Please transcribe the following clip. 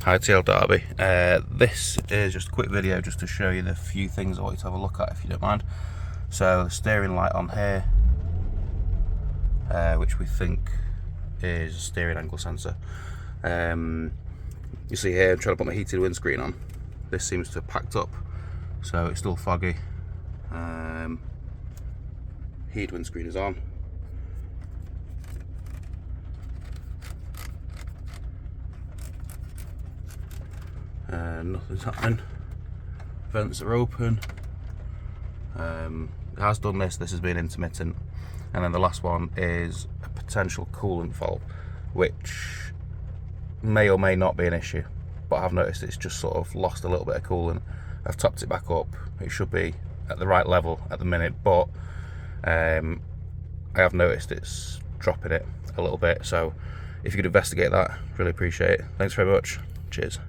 Hi TL Derby. This is just a quick video just to show you the few things I want you to have a look at if you don't mind. So the steering light on here, which we think is a steering angle sensor. You see here I'm trying to put my heated windscreen on. This seems to have packed up, so it's still foggy. Heated windscreen is on. Nothing's happening. Vents are open. It has done this has been intermittent. And then the last one is a potential coolant fault, which may or may not be an issue, but I've noticed it's just sort of lost a little bit of coolant. I've topped it back up. It should be at the right level at the minute, but I have noticed it's dropping it a little bit. So if you could investigate that, really appreciate it. Thanks very much. Cheers.